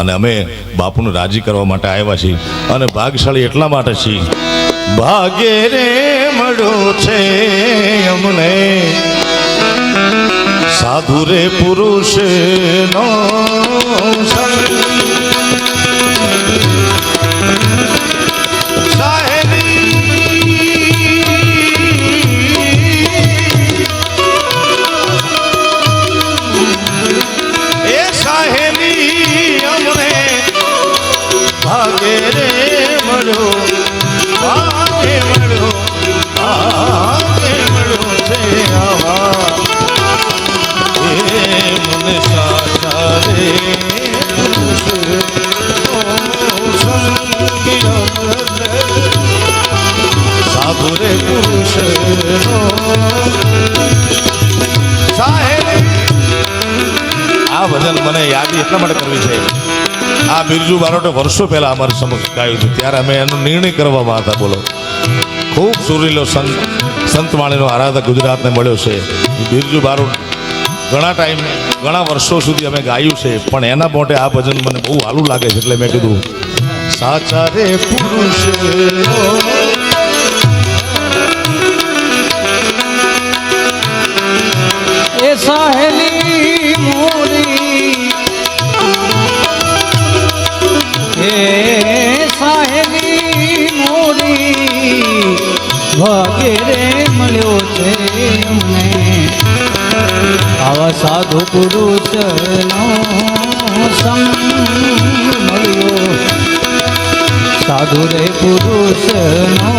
અને અમે બાપુને રાજી કરવા માટે આવ્યા છીએ અને ભાગશાળી એટલા માટે છીએ, ભાગે રે મળ્યો છે અમને સાધુ રે પુરુષ નો ભાગે રે મળ્યો, ભાગે મળ્યો, ભાગે મળ્યો છે આવા એ મને સાચા રે પુરુષ સાધુ રે પુરુષ આ ભજન મને યાદી એટલા માટે કરવી છે, આ બિરજુ બારોટે વર્ષો પહેલા અમારી સમક્ષ ગાયું હતું ત્યારે અમે એનો નિર્ણય કરવામાં હતા. બોલો, ખૂબ સુરીલો સંતવાણીનો આરાધક ગુજરાતને મળ્યો છે. બિરજુ બારોટ ઘણા વર્ષો સુધી અમે ગાયું છે, પણ એના માટે આ ભજન મને બહુ હાલું લાગે છે એટલે મેં કીધું સાચા રે પુરુષ એ સાહેલી મોરી, એ સાહેલી મોરી ભાગે રે મળ્યો છે અમને આવા સાધુ પુરુષનો સંગ મળ્યો, સાધુ રે પુરુષનો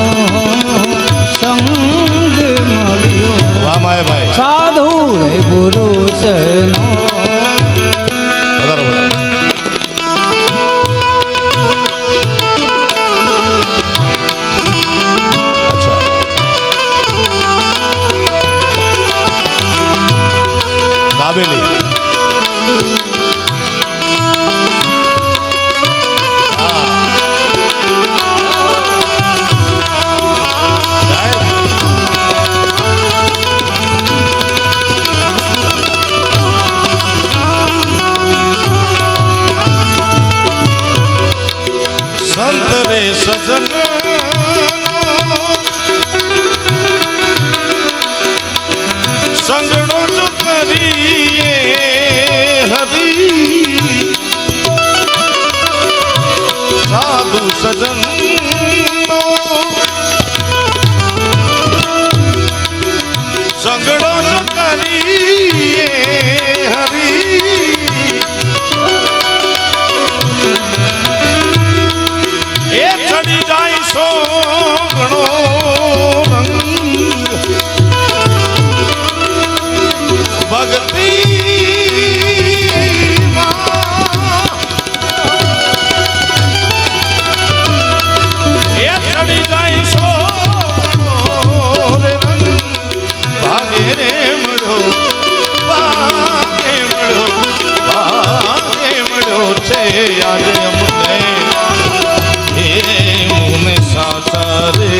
સંગ મળ્યો. વાહ માય ભાઈ, સાધુ રે પુરુષનો દાબેલી સંત રે સજન સંગડો જો કરીએ હરી સાધુ સજન સંગડો જો કરીએ હરી એ ચડી જાય સોગણો ભક્તિ એ ચડી જાય સોગણો ભાગે રે મળ્યો, ભાગે મળ્યો, ભાગે મળ્યો છે આજે અમને મને સાચા રે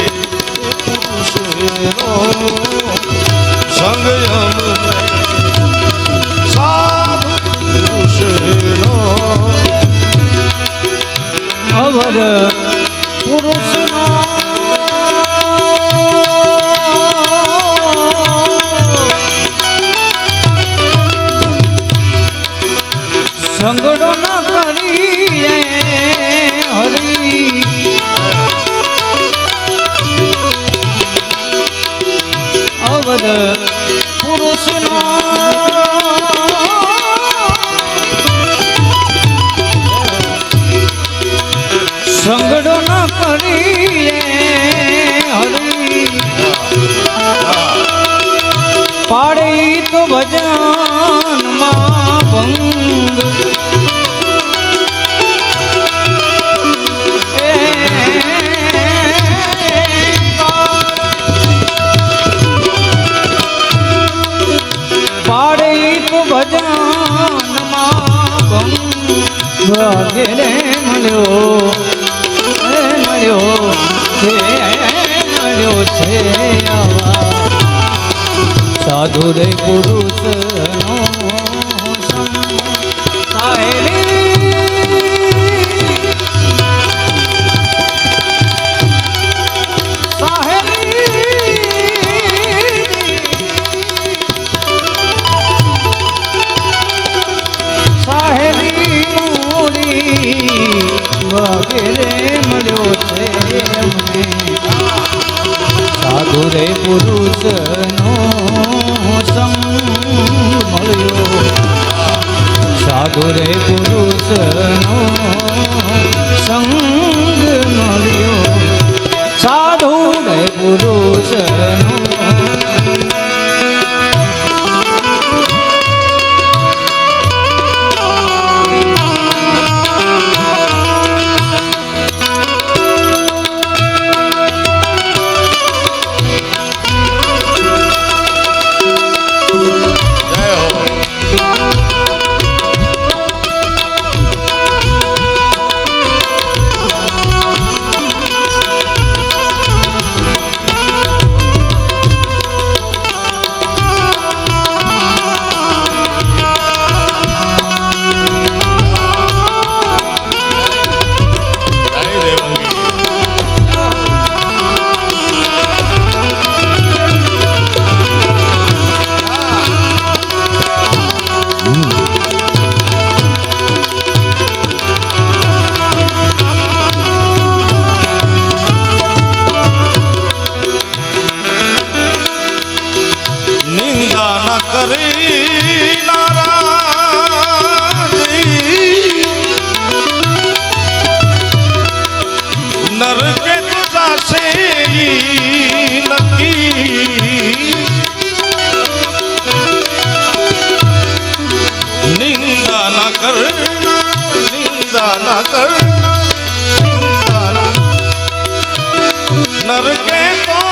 પુરુષનો સંગ સાધુ પુરુષનો અવર પુરુષનો સંગડો ન કરીએ હરી અવર પુરુષનો સંગડો ન કરીએ હરી પાડી તો ભજનમાં ભંગ પાડી તો ભજનમાં ભંગ ભાગે રે મળ્યો, મળ્યો છે આવા સાધુ રે પુરુષનો સંગ સાહેલી ના કર નરકે તો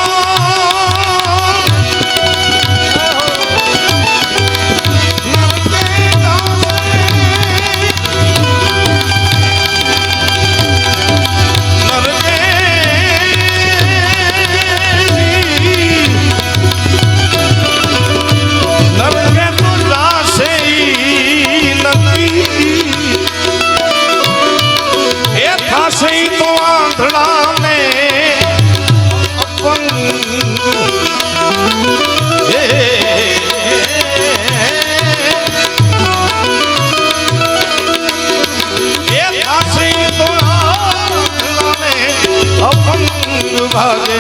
ભાગે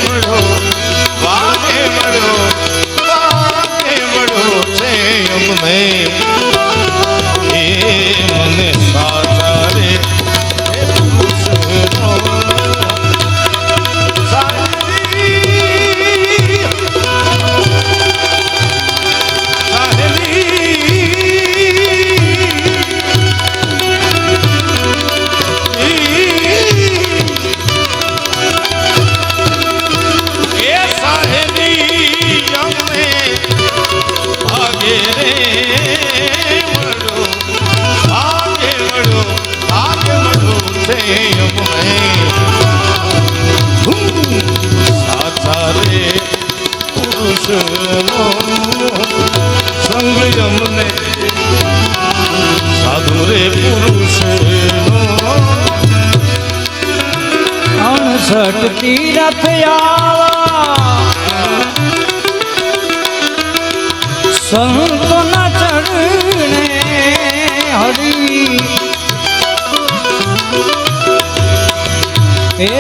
મળો ભાગે મળો ભાગે મળો છે અમને એ મને સાચા રે પુરુષનો સાહેલી સંગ અમને સાધુ રે પુરુષ 68 તીરથ આવા સંતોના ચરણે હરી એ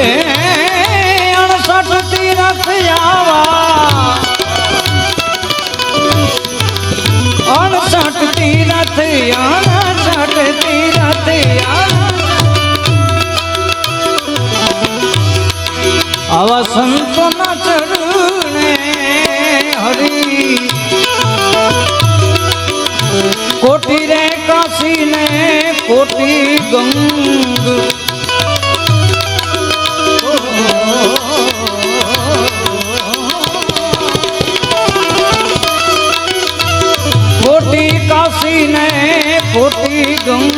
68 તીરથ આવા 68 તીરથ આવા સંતોના ચરણે હરી કોટી રે કાશી ને કોટી ગંગ કોટી કાશી ને કોટી ગંગ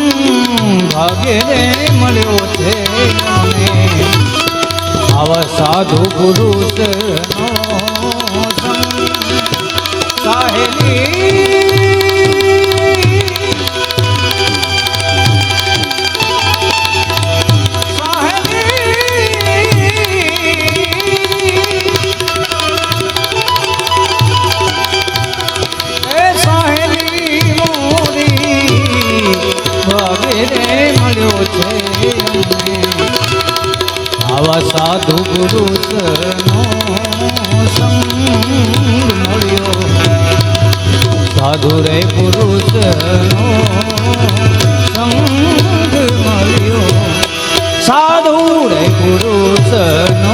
ભાગે રે મળ્યો છે મને આવા સાધુ પુરુષ નો સંગ સાહેલી આવા સાધુ પુરુષનો સંગ મળ્યો સાધુ રે પુરુષનો સંગ મળ્યો સાધુ રે પુરુષનો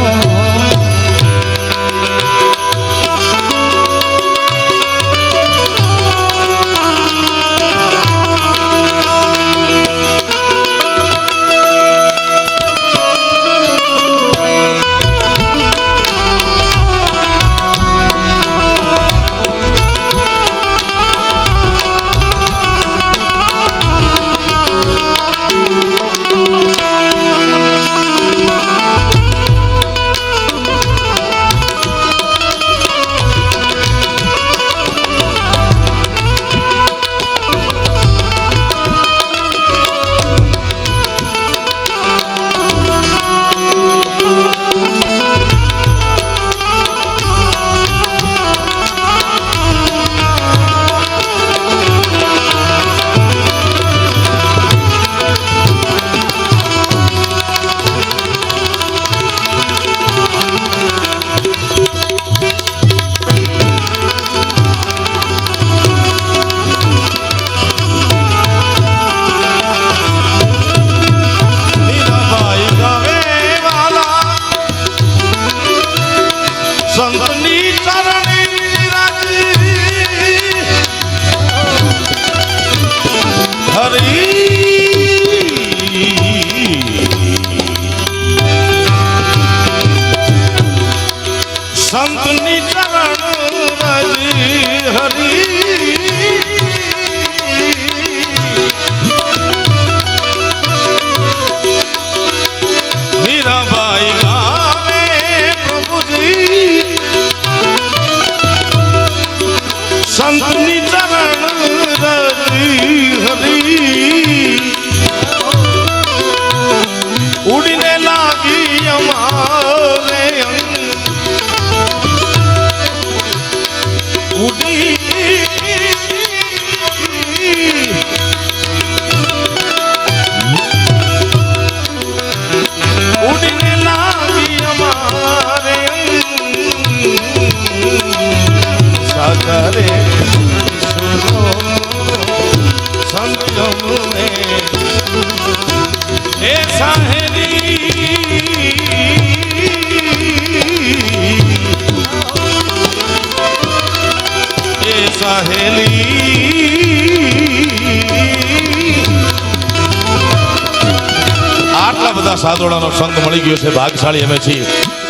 બધા સાધુડાનો સંગ મળી ગયો છે, ભાગશાળી અમે છીએ.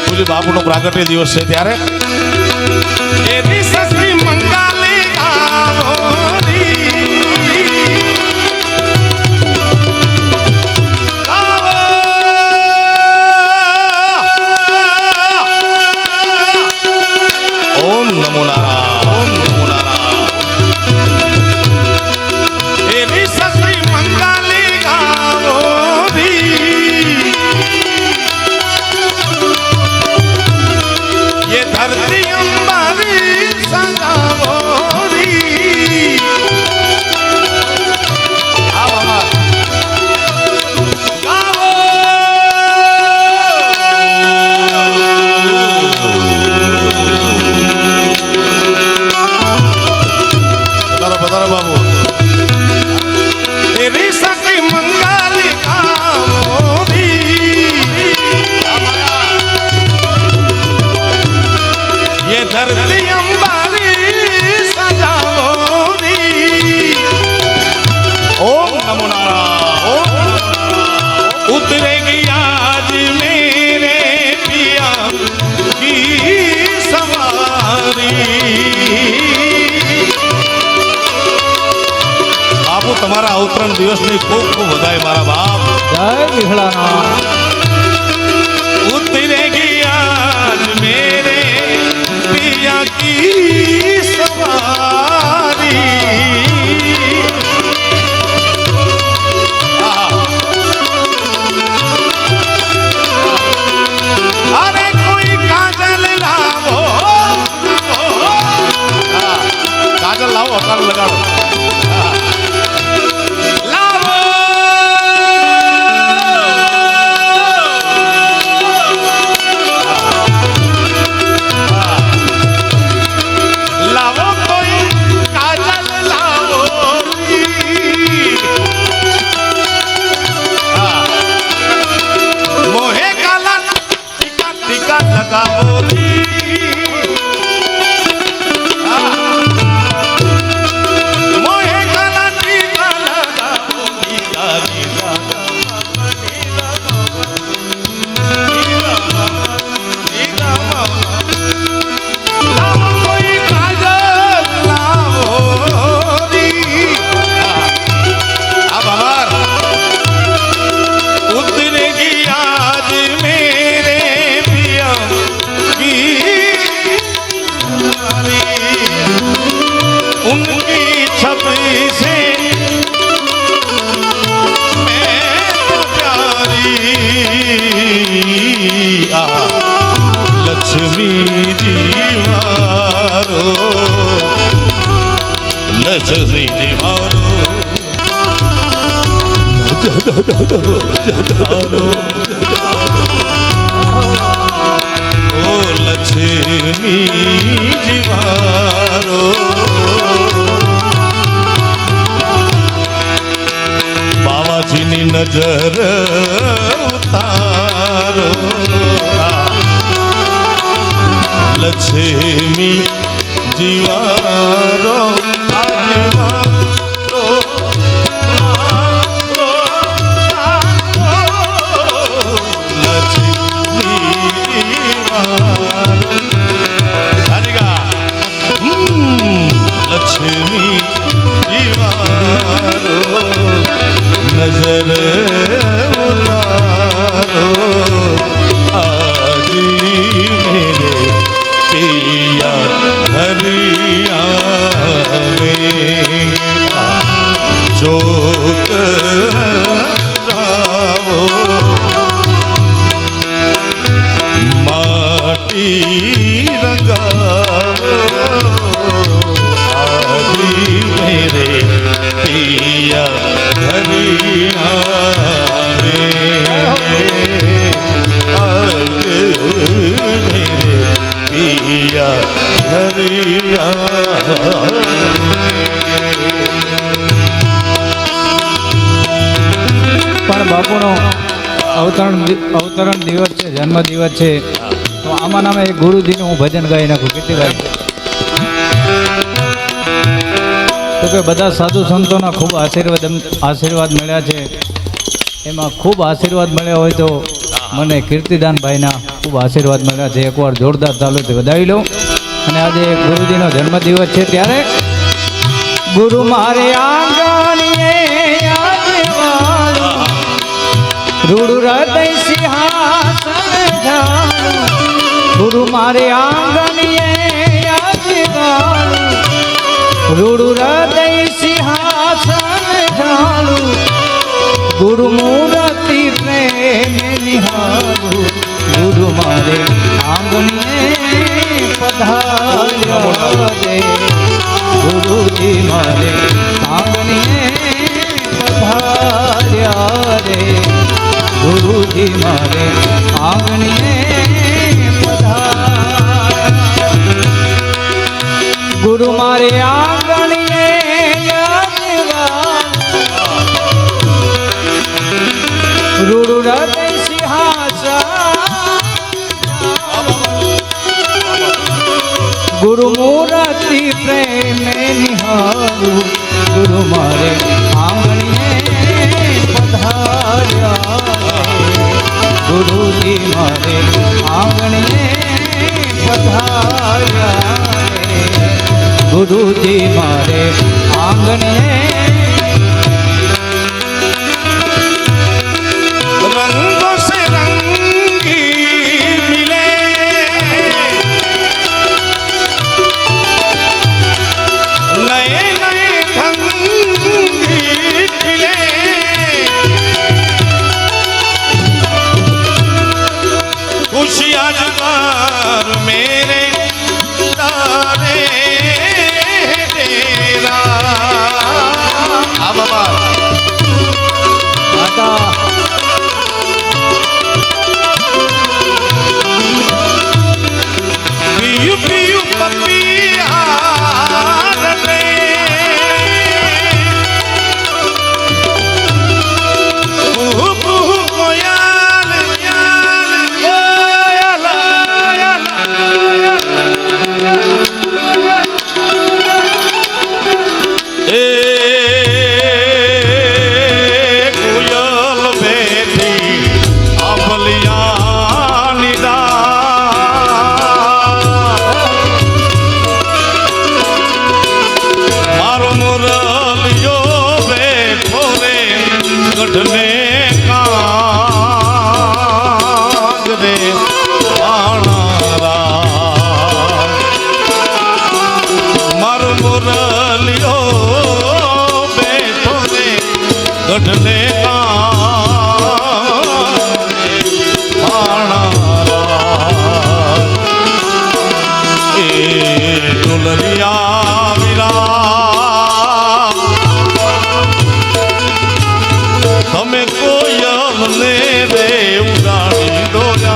પૂજ્ય બાપુનો પ્રાગટ્ય દિવસ છે ત્યારે એની સસરી મંગાલી આવોરી. ઓમ નમો નારાયણ, ઓમ નમો નારાયણ. એની સસરી મંગાલી આવોરી. ये धरती अंबारी संगावोरी. आओ बाबा गावो. पधारो बाबू. तेरी सखी मंगाली आवोरी. ये धरती अंबारी सजावोरी. ओम नमो नारायण. उतरेगी आज मेरे पिया की सवारी. બાપુ તમારા અવતરણ દિવસની ખૂબ ખૂબ વધાઈ મારા બાપ. જય વિહળાના. उतरेगी आज मेरे पिया की सवारी. अरे कोई काजल लावो. काजल लाવો, અકાળ લગાડો. उनकी छवि से मैं तो प्यारी. लक्ष्मी दीवारो, लक्ष्मी दीवारो. ओ लक्ष्मी दीवारो. બાવાજીની નજર ઉતારો. લક્ષ્મી જીવારો. લક્ષ્મી જીવારો. नजर उतारो. आज मेरे पिया हरिया में जोत रावो. माटी रंगावो. आज मेरे पिया हरिया पिया પણ બાપુનો અવતરણ દિવસ છે, જન્મ દિવસ છે, તો આમાં નામે એક ગુરુજીનું હું ભજન ગાઈ નાખું. કેટલી ગાય તો કે બધા સાધુ સંતોના ખૂબ આશીર્વાદ મળ્યા છે. એમાં ખૂબ આશીર્વાદ મળ્યા હોય તો મને કીર્તિદાનભાઈના ખૂબ આશીર્વાદ મળ્યા છે. એકવાર જોરદાર તાલુથી વધાવી લઉં. અને આજે ગુરુજીનો જન્મદિવસ છે ત્યારે ગુરુ મારે આંગણીએ આજવાળું, રૂડુ હૃદય સિંહાસન ઢાળું. ગુરુ મારે આંગણીએ આજવાળું, રૂડુ હૃદય સિંહાસન ઢાળું. ગુરુ મૂર્તિ પ્રેમ નિહારું, ગુરુ મારે આંગણીએ પધાર્યા રે. ગુરુજી મારે આંગણીએ પધાર્યા રે. ગુરુજી મારે આંગણીએ પધાર્યા. ગુરુ મારે આંગણીએ રૂડુ હૃદય સિંહાસન, ગુરુ મૂર્તિ પ્રેમ નિહારું. ગુરુ મારે આંગણીએ પધાર્યા. ગુરુજી મારે આંગણીએ પધાર્યા. ગુરુજી મારે આંગણીએ रंगों से रंगी मिले, नए नए ढंग खिले. खुशियाँ जुगार मेरे तारे तेरा. आ बाबा માતા पियू पियू पपिया रे, कुहू कुहू कोयल कोयल ए कोयल बैठी अबलिया मारो मुरलियो बैठो रे गढ़ने कांग रे आणारा. मारो मुरलियो बैठो रे गढ़ने कांग रे आणारा. ए डुलरिया તમે કોયલ ને રે ઉડાડી દો દે.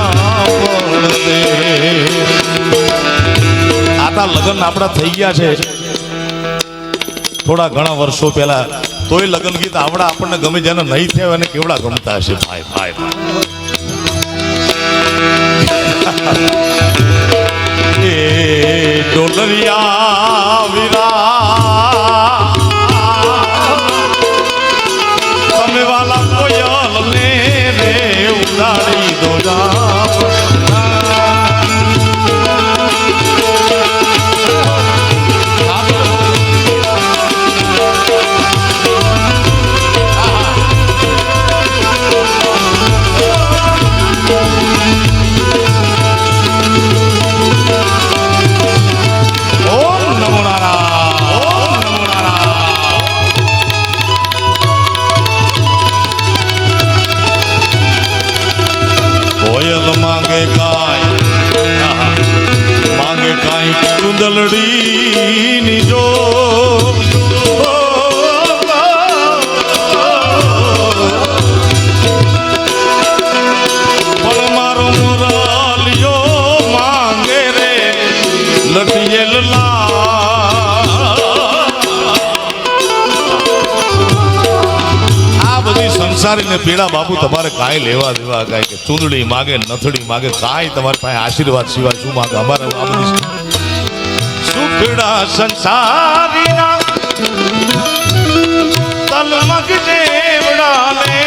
આટા લગ્ન આપણા થઈ ગયા છે થોડા ઘણા વર્ષો પહેલા, તોય લગ્ન ગીત આવડા આપણને ગમે, જેને નહીં થયા એને કેવડા ગમતા હશે. ભાઈ ભાઈ ભાઈ એ ડોલરિયા વીરા તમે વાલા કોયલ ને રે ઉડાડી દો કુંદલડી ની જો પણ મારો મુરલિયો માંગે રે લટિયેલ આ બધી સંસારીને પીડા બાપુ તમારે કાંઈ લેવા દેવા કાંઈ કે ચૂંદડી માગે નથડી માગે કાંઈ તમારી પાસે આશીર્વાદ સિવાય શું માગે. અમારે આ બધી સુખડા સંસારીના તલમગ જેવડાને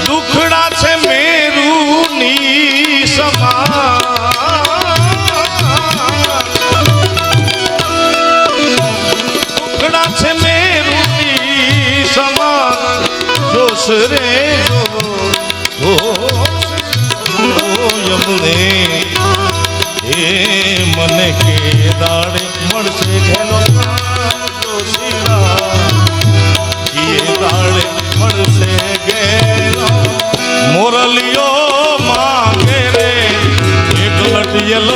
દુખડા છે મેરુની સમાન દુખડા છે મેરુની સમાન જોશ રે યમને એ મને કે દાડે મળશે ઘેલો દાડે મળશે ઘેલો મોરલિયો માંગે રે એક લટિયલ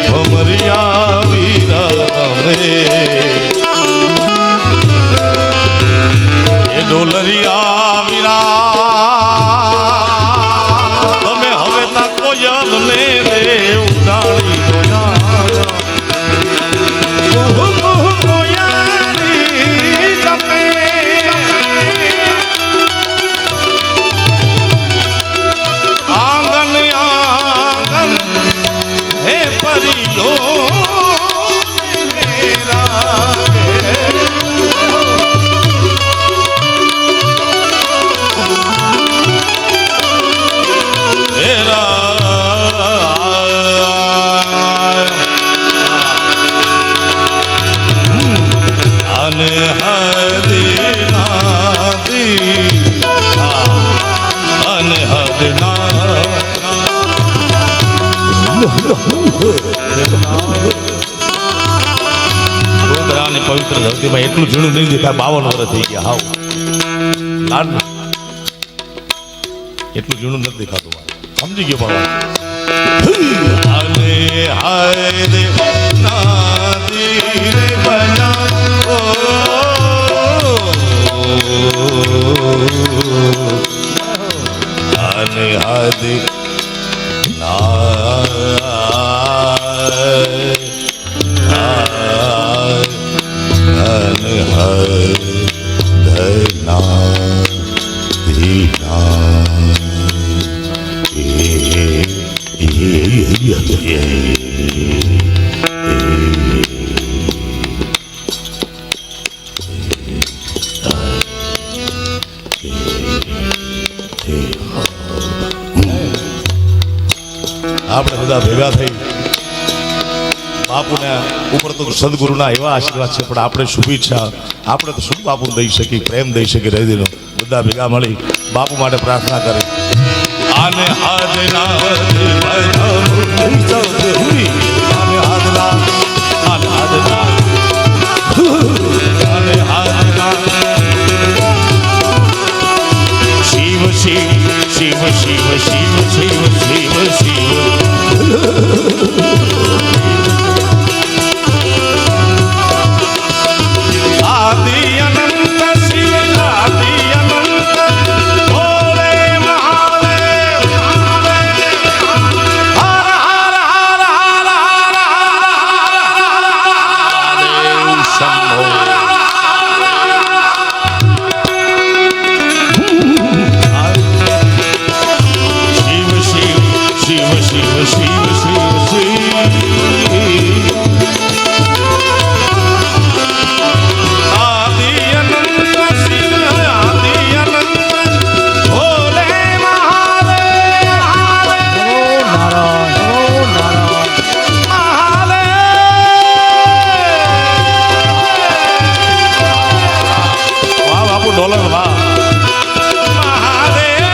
ભમરિયા વીરા એ ડોલરિયા વીરા તમે હવે તા કોયલ ને રે ઉડાડી આંગન આંગન હે પરિયો પવિત્ર ધરતીમાં એટલું ઝીણું નહીં દેખાય 52 વર્ષ થઈ ગયા હાવ લાડ એટલું ઝીણું નથી દેખાતું સમજી ગયો બાબા હાલે હાય નાદી રે બના હાલે હાય આપણે બધા ભેગા થઈ બાપુને ઉપર તો સદગુરુના એવા આશીર્વાદ છે પણ આપણે શુભેચ્છા આપણે તો શું બાપુને દઈ શકીએ પ્રેમ દઈ શકીએ હૃદયનો બધા ભેગા મળી બાપુ માટે પ્રાર્થના કરી આને આજના શિવ શિવ શિવ શિવ શિવ શિવ શિવ શિવ આદિ અનંત શિવ આદિ અનંત ભોલે મહાદેવ હર હર હર હર હર શંભો શિવ શિવ શિવ શિવ શિવ આદિ અનંત શિવ આદિ અનંત ભોલે મહાદેવ વાહ બાપુ ડોલર વાહ મહાદેવ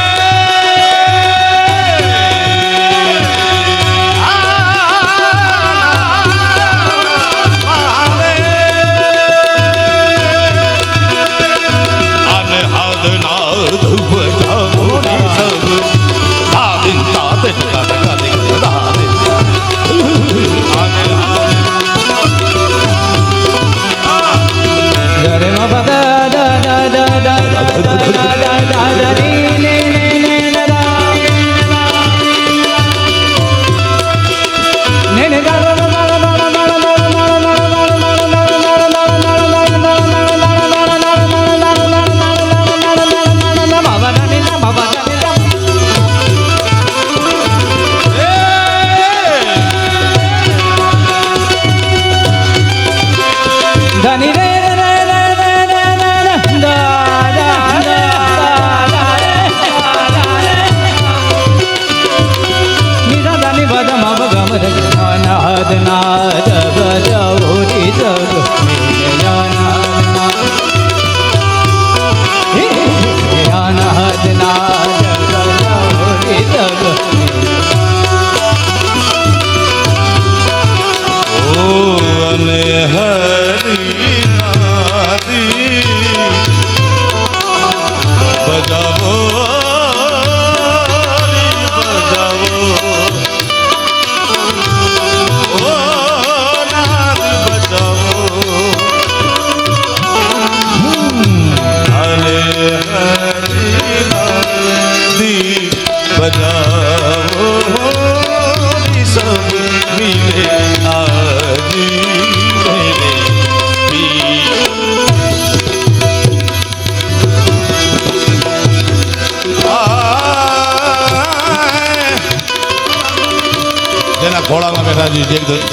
જેના ખોળામાં બેઠા છે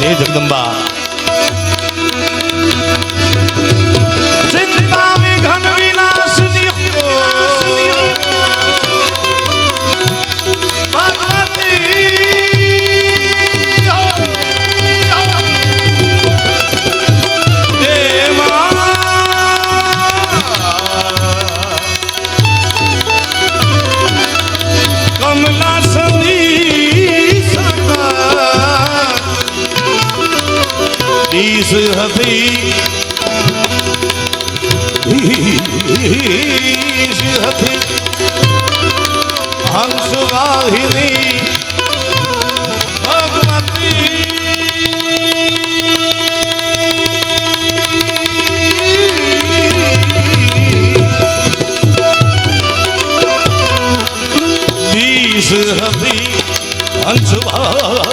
જય જગદંબા. ચિંતા વિઘ્ન વિનાશની ઈશ હતી હંસવાહિની ભગવતી ઈશ હતી હંસવાહિની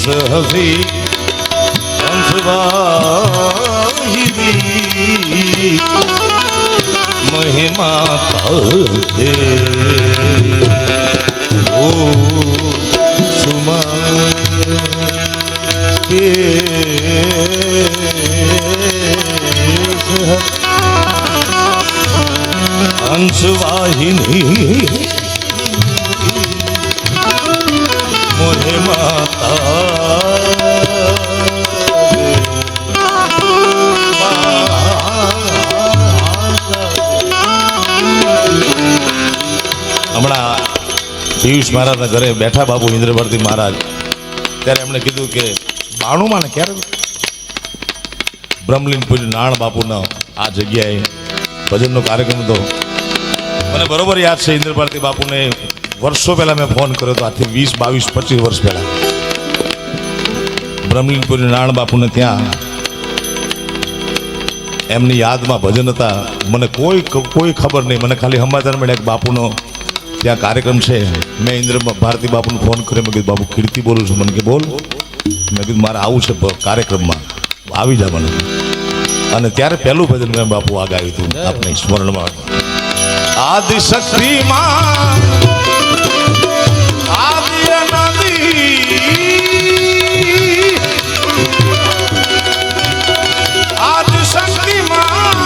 હસી હંસવાહિની મહિમા પદે ઓ સુમા કે હંસવાહિની મોહે હમણાં પિયુષ મહારાજના ઘરે બેઠા બાપુ ઇન્દ્રવર્તી મહારાજ, ત્યારે એમણે કીધું કે 92માં ને ક્યારે બ્રહ્મલીનપુરી નાણ બાપુનો આ જગ્યાએ ભજનનો કાર્યક્રમ હતો. મને બરોબર યાદ છે, ઇન્દ્રભારતી બાપુને વર્ષો પહેલાં મેં ફોન કર્યો હતો, આથી 20, 22, 25 વર્ષ પહેલાં બ્રહ્મલીનપુરી નાણ બાપુને ત્યાં એમની યાદમાં ભજન હતા. મને કોઈ ખબર નહીં, મને ખાલી સમાચાર મળ્યા કે બાપુનો ત્યાં કાર્યક્રમ છે. મેં ઇન્દ્ર ભારતી બાપુને ફોન કર્યો, મેં કીધું બાપુ કીર્તિ બોલું છું. મને કે બોલ. મેં કીધું મારે આવું છે કાર્યક્રમમાં, આવી જા મને. અને ત્યારે પહેલું ભજન મેં બાપુ આ ગાયું હતું આપણે સ્મરણમાં. આદિશક્તિમાં આદિ અનાદિ આદિશક્તિમાં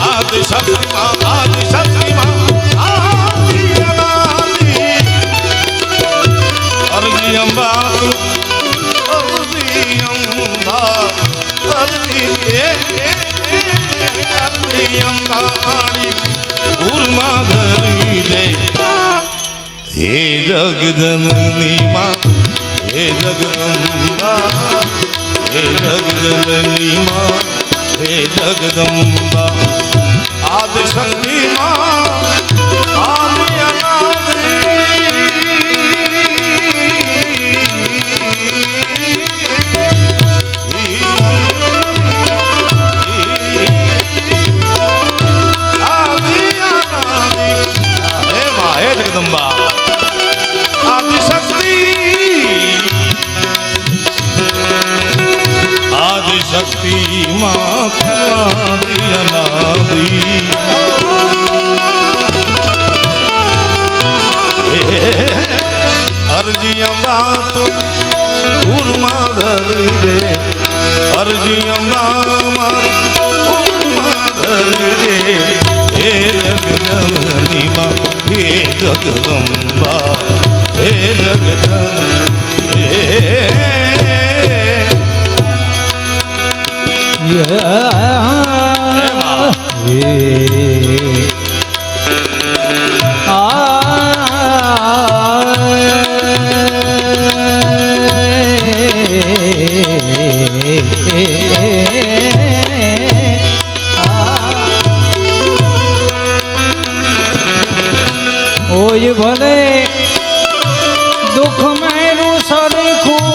આદિશક્તિમાં આદિશક્તિમાં અરજી અંબા અરજી અંબા અરજી અંબાણી ઉર્મા ધરી લે. હે જગજનની માં, હે જગદંબા, હે જગજનની માં, હે જગદંબા. આદિશક્તિ માં આદિ અનાદિ જગદંબા. આદિશક્તિ આદિશક્તિ માં આદિ અનાદિ અરજી અંબા તો ઉર્મા ધરી દે. અરજી અંબા ઉર્મા ધરી દે. હે જગજનની માં, હે જગદંબા, હે ઓય ભલે દુઃખ મેરું સરખું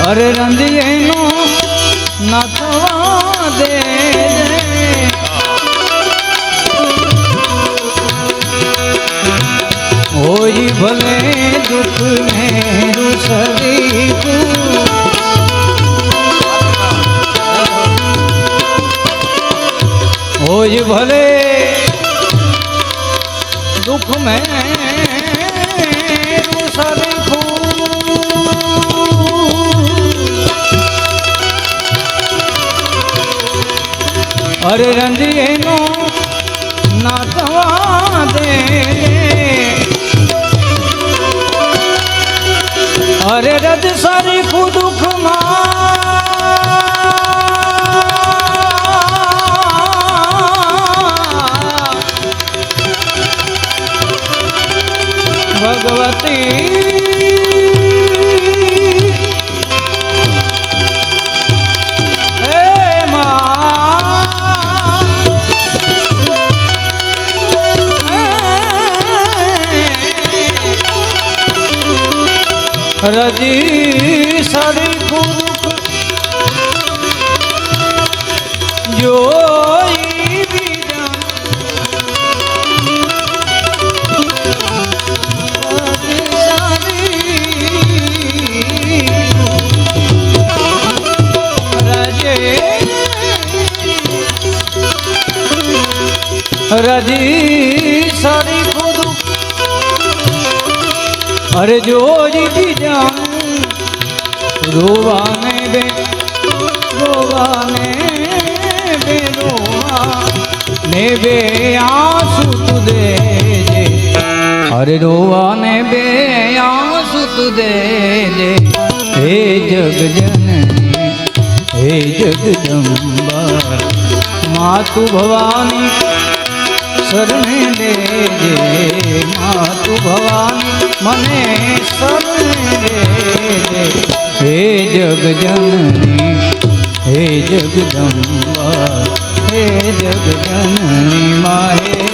અરે રંધિયેનું ના થવા દે હોય ભલે દુઃખ મેરું શરીર હોય ભલે દુઃખ મેરું શરીર અરે રંજી એનો ના થવા દે અરે રજ સારી દુઃખમાં ભગવતી હે રજી સારી જોઈ બીજા રજી સારી ખુદ અરે જોઈ બીજા રોવાને બે રોવાને બે આંસુ તું દેજે અરે રોવાને બે આંસુ તું દેજે હે જગજનની હે જગદંબા માતુ ભવાની શરણે લેજે માતુ ભવાની મને શરણે લેજે હે જગજનની હે જગદંબા હે જગજનની મા હે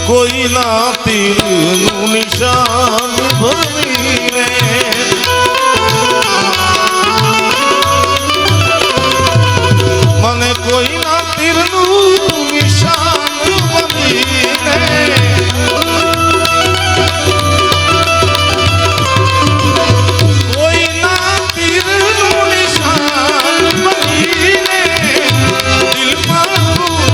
કોઈના તીરનું નિશાન ભરીને મને કોઈના તીરનું નિશાન ભરીને કોઈના તીરનું નિશાન ભરીને દિલમાં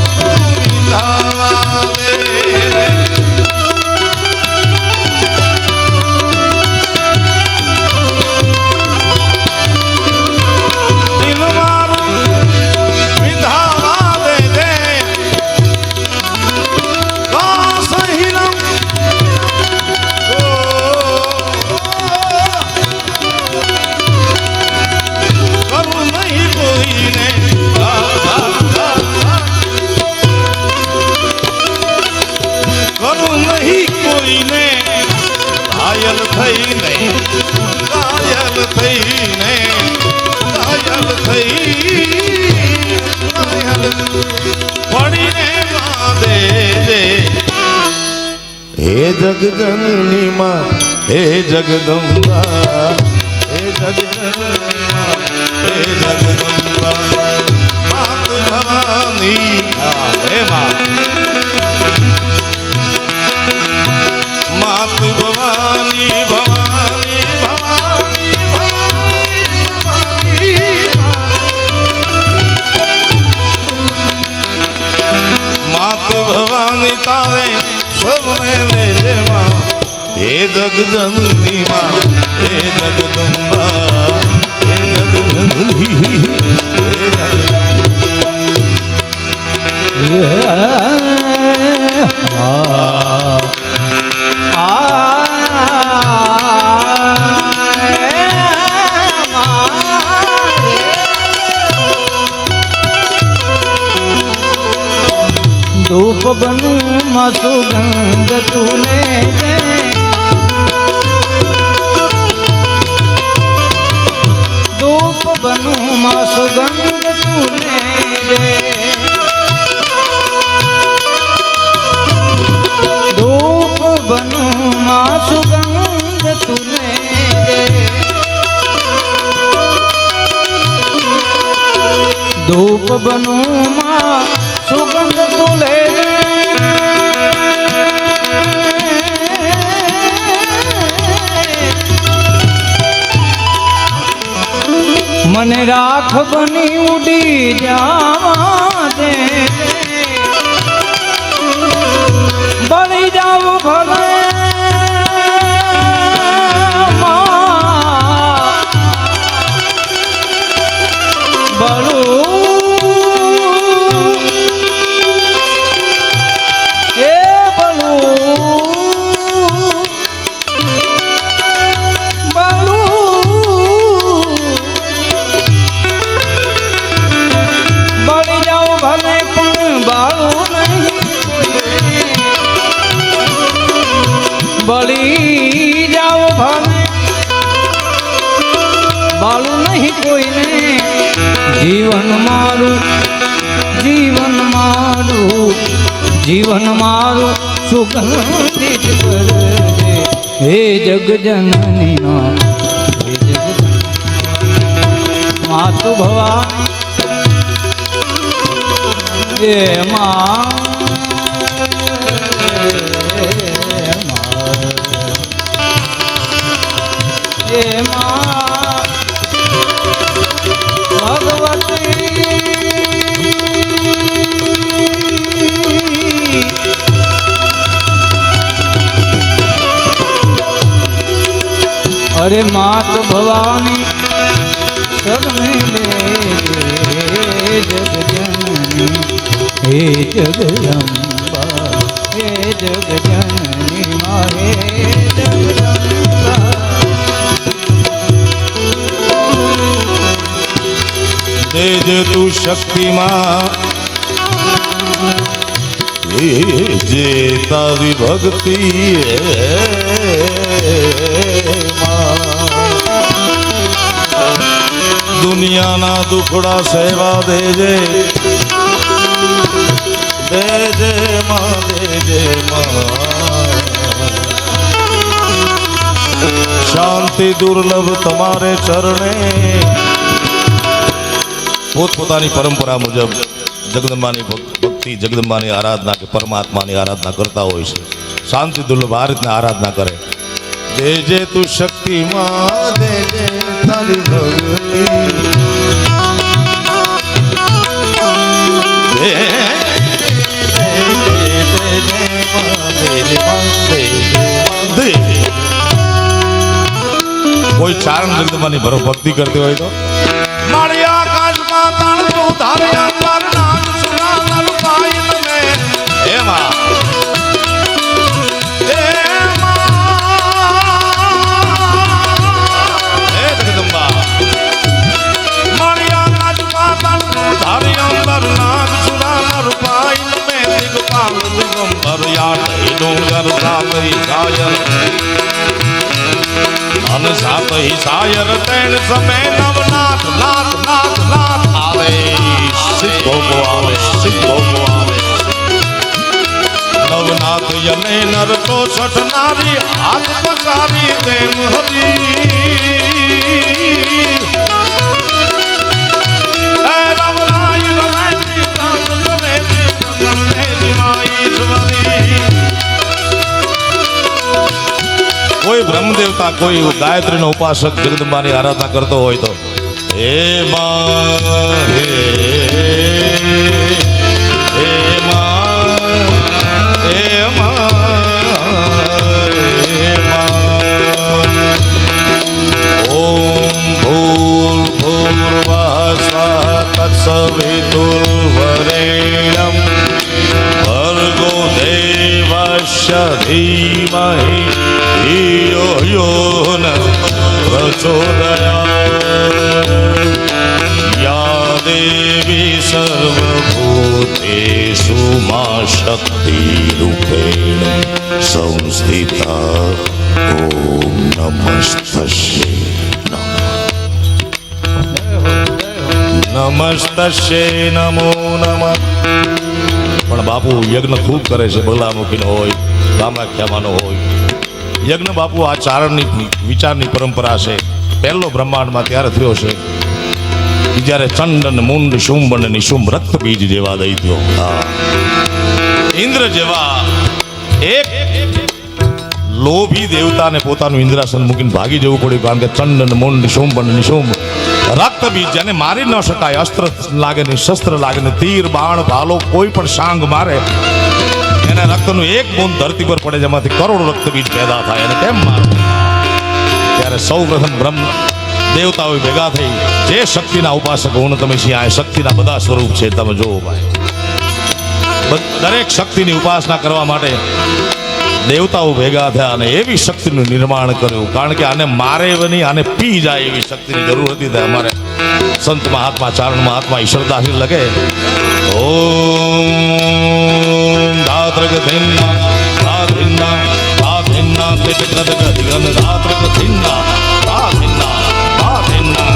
જગજનની માં હે જગદંબા હે જગજનની માં હે જગદંબા માત ભવાની હે માં માત ભવાની ભવાની ભવાની માત ભવાની તારે સૌને લેજે માં હે જગજનની માં હે જગદંબા હે જગજનની હે ધૂપ બનું માં સુગંધ તુને દે ધૂપ બનું માં સુગંધ તુને દે ધૂપ બનું માં સુગંધ તુને દે ધૂપ બનું માં સુગંધ તુલે મને રાખ બની ઉડી જાવા દે બળી જાવ ભલે બળું બળી જાઓ ભલે બાલું નહીં કોઈને જીવન મારું જીવન મારું જીવન મારું સુગંધિત કરજે હે જગજનની માં હે જગજનની માતુ ભવાની હે માં અરે માત ભવાની સબને લે જગજનની હે જગદંબા હે જગજનની માં હે જગદંબા દેજે તું શક્તિમાં જે તારી ભક્તિ દુનિયાના દુખડા સેવા દેજે દેજે માં દેજે માં શાંતિ દુર્લભ તમારે ચરણે પોતપોતાની પરંપરા મુજબ જગદંબાની ભક્તિ જગદંબાની આરાધના કે પરમાત્માની આરાધના કરતા હોય છે શાંતિ દુર્લભ આ રીતના આરાધના કરે દેજે તું શક્તિમાં દેજે તારી ભક્તિ કોઈ ચારણ જગદંબાની ભક્તિ કરતી હોય તો મારી આકાશમાં તાણતો ધાર્યા પર નામ સુના નલ પાઈ તમે એમાં સાયર તેણ સમય નવનાથ નાથ નાથ નાથ આવે સિદ્ધો આવે સિદ્ધો આવે નવનાથ યન અને નર તો સઠનારી હાથ પસારી તેમ હતી હે રમરાય રમાય રામ રમે રમે ઈશ્વરી કોઈ બ્રહ્મ દેવતા કોઈ ગાયત્રીનો ઉપાસક જગદંબાની આરાધના કરતો હોય તો હે માં હે માં હે માં ઓમ ભૂર ભૂર્વઃ તત્સવિતુર્વરેણ્યં ભર્ગો દેવસ્ય ધીમહિ धियो यो न प्रचोदयात् या देवी सर्वभूतेषु मा शक्तिरूपेण संस्थिता ॐ નમસ્તસ્યે નમો નમઃ. પણ બાપુ યજ્ઞ ખૂબ કરે છે, બલામુખીનો હોય, કામાખ્યામાનો હોય. યજ્ઞ બાપુ આ ચારણની વિચારની પરંપરા છે. પહેલો બ્રહ્માંડમાં ત્યારે થયો છે જ્યારે ચંડન મુંડ શુંભ અને નિશુંભ રક્ત બીજ જેવા દૈત્યો, ઇન્દ્ર જેવા એક લોભી દેવતાને પોતાનું ઇન્દ્રાસન મૂકીને ભાગી જવું પડ્યું. કારણ કે ચંડન મુંડ શુંભ અને નિશુંભ રક્ત બીજ જેને મારી ન શકાય, અસ્ત્ર લાગે ને શસ્ત્ર લાગે ને તીર બાણ ભાલો કોઈ પણ સાંગ મારે એને રક્તનું એક બૂંદ ધરતી પર પડે જેમાંથી કરોડો રક્તબીજ પેદા થાય અને કેમ મારે. ત્યારે સૌ પ્રથમ બ્રહ્મ દેવતાઓ ભેગા થઈ જે શક્તિના ઉપાસકો હું તમે છીએ, આ શક્તિના બધા સ્વરૂપ છે તમે જોવો ભાઈ. દરેક શક્તિની ઉપાસના કરવા માટે દેવતાઓ ભેગા થયા અને એવી શક્તિનું નિર્માણ કર્યું. કારણ કે આને મારે નહીં, આને પી જાય એવી શક્તિની જરૂર હતી. અમારે સંત મહાત્મા ચારણ મહાત્મા ઈશ્વરદાસજી લગે ઓમ ધાત્રક ધિન્ના ધાત્રિન્ના ધાત્રિન્ના તિટકદક દિગન ધાત્રક ધિન્ના ધાત્રિન્ના ધાત્રિન્ના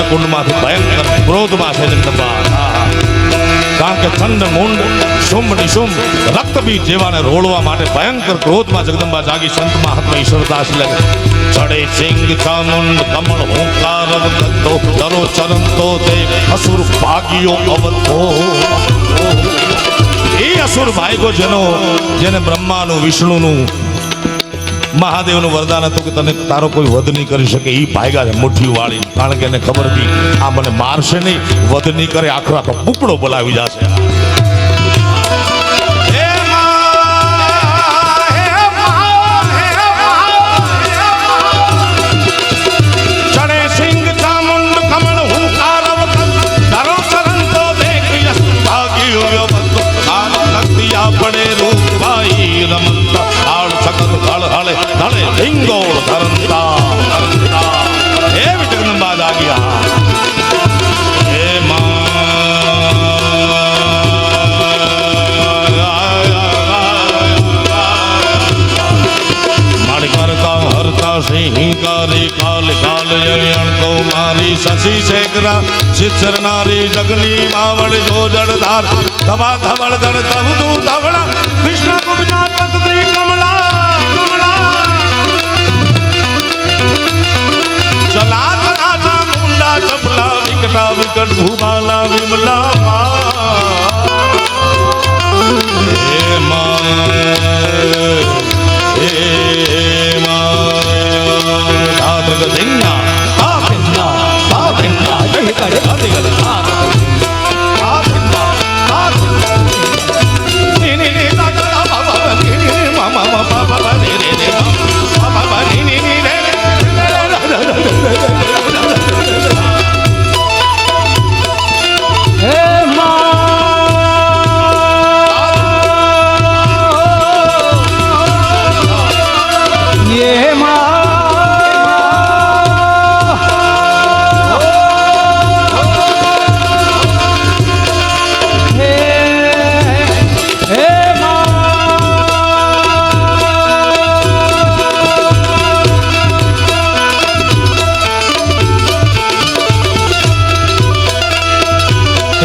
કુંડમાંથી ભયંકર ક્રોધમાં છે જગદંબા. કારણ કે ચંડ મુંડ શુંભ નિશુંભ રક્તબીજ જેવાને રોળવા માટે ભયંકર ક્રોધમાં જગદંબા જાગી. સંત મહાત્મા ઈશ્વરદાસ લગે ચડે સિંગ ચામુંડ કમળ હુંકાર અવગતો દરો ચરંતો તે અસુર ભાગ્યો અવતો. એ અસુર ભાગ્યો જેને બ્રહ્માનું વિષ્ણુનું મહાદેવનું વરદાન હતું કે તને તારો કોઈ વધ નહીં કરી શકે. એ ભાગ્યા છે મુઠ્ઠી વાળી. કારણ કે એને ખબર હતી આ મને મારશે નહીં, વધ નહીં કરે, આખો આખો બુકડો બોલાવી જશે. પડે રૂપ ભાઈ રમતા હાળ સખત હળ હળે ધળે લિંગોળ ધરંતા એવી જગદંબા જાગ્યા. હે મારી કરતા હરતા સિંહિકારી કાલ કાલ અણકો મારી શશી શેખરા શિક્ષર નારી જગની માવડ જો જળધાર ધબા ધવળ ધડ ધવધુ ધવળા કૃષ્ણ કુબજા પત્રી કમલા કમલા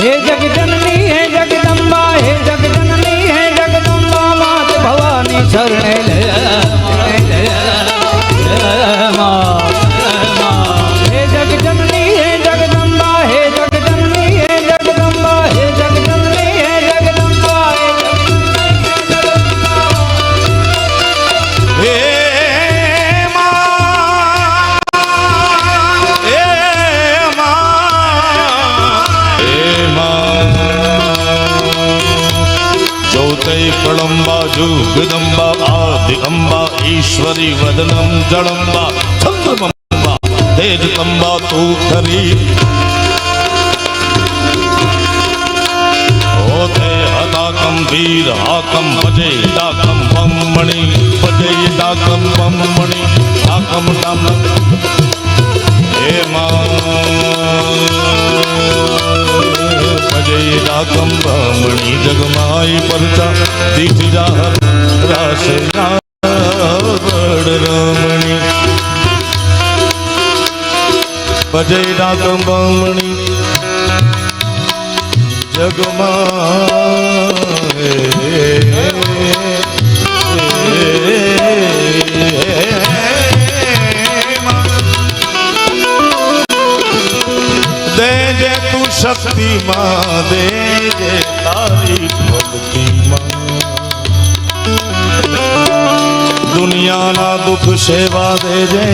हे जगजननी हे जगदम्बा हे जगजननी हे जगदम्बा मात भवानी शरणे ले हे जगजननी हे जगदम्बा हे जगजननी हे जगदम्बा हे जगजननी हे जगदम्बा हे कड़म्बा जुगदम्बा आदि अम्बा ईश्वरी वदनम जड़म्बा चंद्रमंबा तेजतम्बा तू खरी होते हताकम वीर हाकम भजे डाकम बम्मणि भजे डाकम बम्मणि हाकम डाम हे मां भजे डाकम बम्मणि जगमाई परचा दीठ जाहर रास बड़ रमणी भजे डाकम बम्मणि जगमाए दे जे तू शक्ति मां दे जे तारी भक्ति मां दुनिया ना दुख सेवा दे जे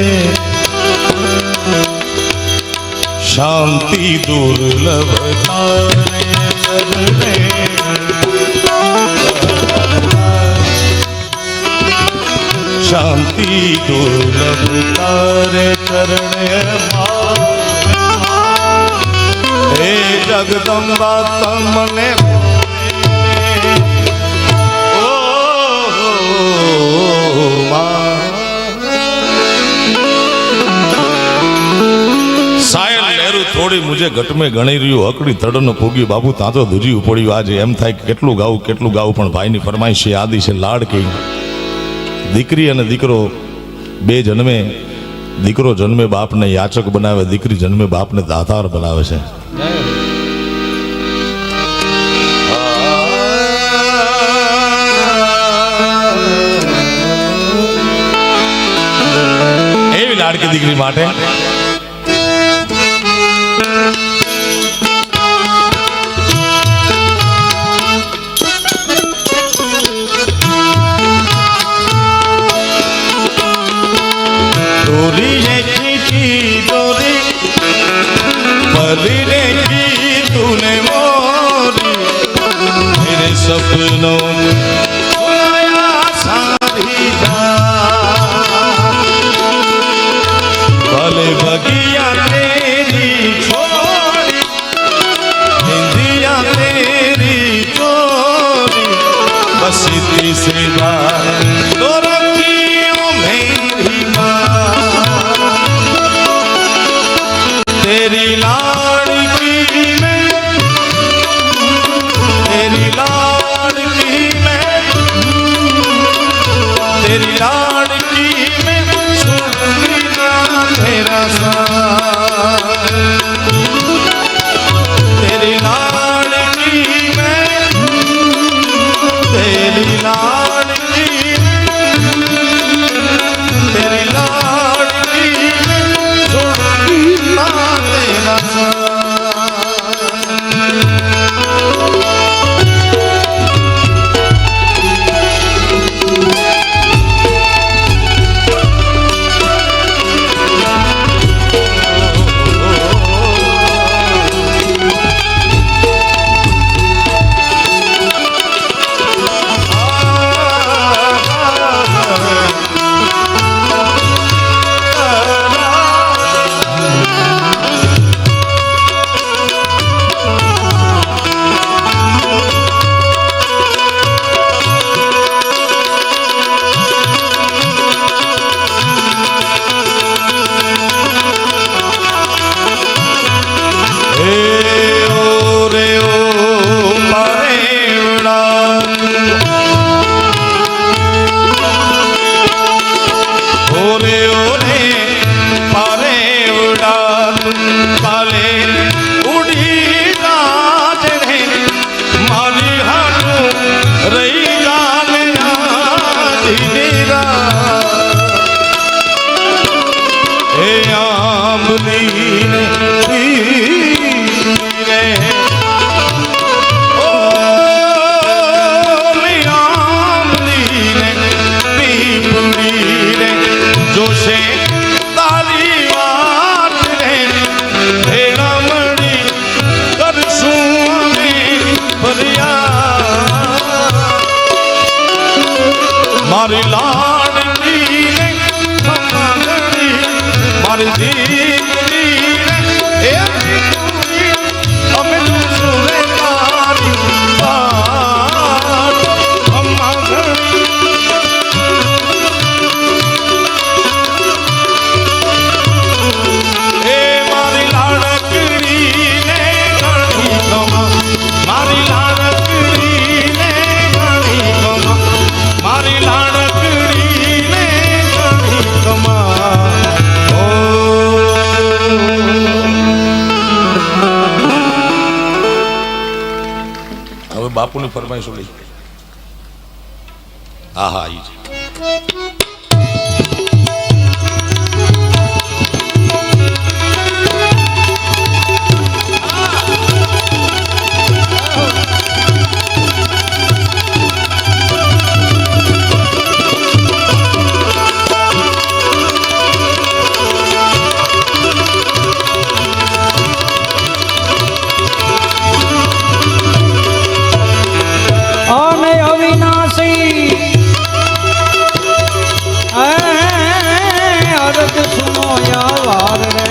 शांति दुर्लभ तारे चरणे शांति दुर्लभ तारे चरणे हे जगदम्बा तमने ओ સાયલ લહેરું થોડી મુજે ઘટ में ગણી રહ્યું હકડી તડનો પૂગી બાબુ તાં તો દુજી પડ્યું આજે એમ થાય કે કેટલું ગાવું પણ ભાઈની ફરમાઈશ છે આદિ છે લાડકી દીકરી અને દીકરો બે જન્મે દીકરો જન્મે બાપને યાચક બનાવે દીકરી જન્મે બાપને દાતાર બનાવે છે એવી લાડકી દીકરી માટે डोरी है की डोरी परी की तूने मोरी मेरे सपनों बुलाया सारी जा भले આંબલીને રે ઓ આંબલીને પીપળી રે જોશે તારી વાત રે ભેળમણી કરશું અમે ફરિયાદ મારી લાડની ને ખમાગણી મારી દીકરી રે એ દીકરી અમે સુરે તારી વાત ખમાગણી એ મારી લાડકડી ને ઘણી ખમા મારી લાડકડી ને ઘણી ખમા મારી લાડકડી ને ઘણી ખમા ઓ હવે બાપુની ફરમાઈશ લઈ હા હા ઈ છે અને અવિનાશી અરજ સુનો યાર રે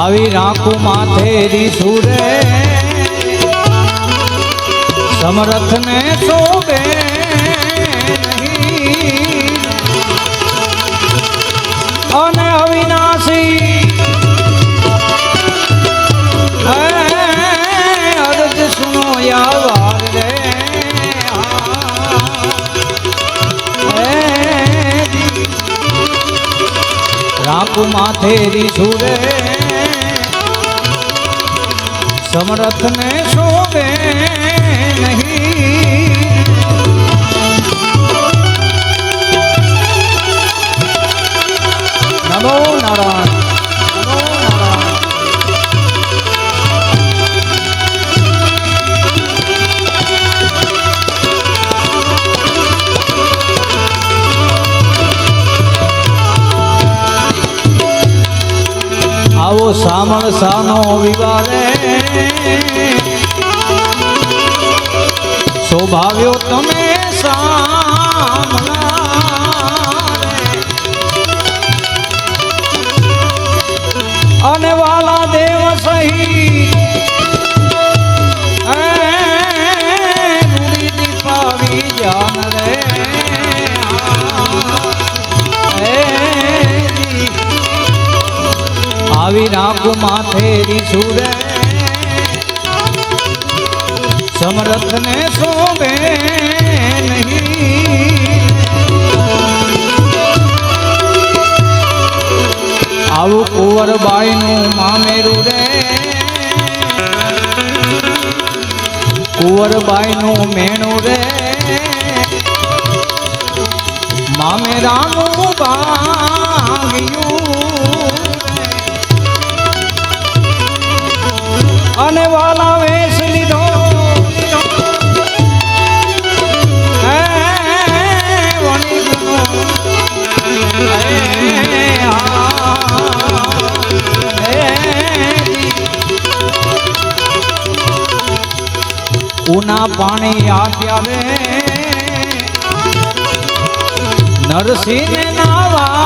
આવી રાખું માથેરી સુરે સમરથ ને શોભે નહીં અને અવિનાશી અરજ સુનો યાર રે રાખું માથેરી સુરે સમરથ ને શોભે નહીં નમો નારાયણ નમો નારાયણ આવો સામળ સાનો વિવારે સ્વભાવ્યો તમે સામળા અને વાલા દેવ સહિત રૂડી દીપાવી જાન રે આવી રાખું માથેરી સુરે સમરથ ને શોભે નહીં આવું કુંવરબાઈ નું મામેરું રે કુંવરબાઈ નું મેણું રે મામેરાનું ભાગ્યું અને વાલા વેશ લીધો હે વણિકનો ઉના પાણી આપ્યા રે નરસિંહ નાવા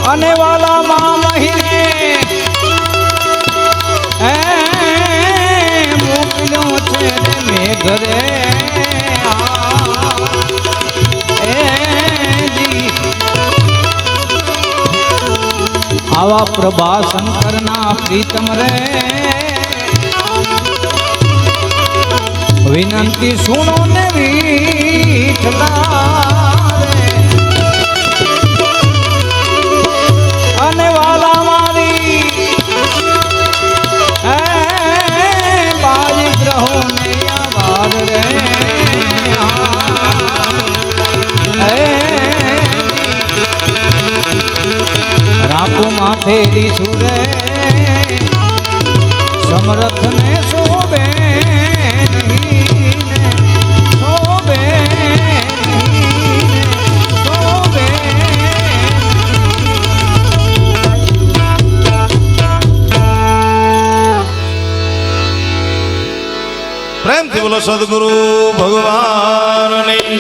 અને વાલા માં મહિને મોકલ્યો છે મેઘ રે આવા પ્રભા શંકર ના પ્રીતમ રે વિનંતી સુનો ને વિઠલા અને વાલા મારી માથેલી સુરે સમરથ ને શોભે નહીં ને શોભે નહીં ને શોભે પ્રેમથી બોલો સદગુરુ ભગવાનની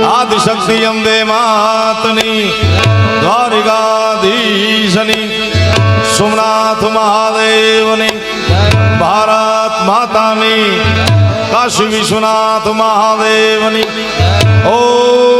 આદિશક્તિ અંબે માતની દ્વારિકાધીશની સોમનાથ મહાદેવની ભારત માતાની કાશી વિશ્વનાથ મહાદેવની ઓ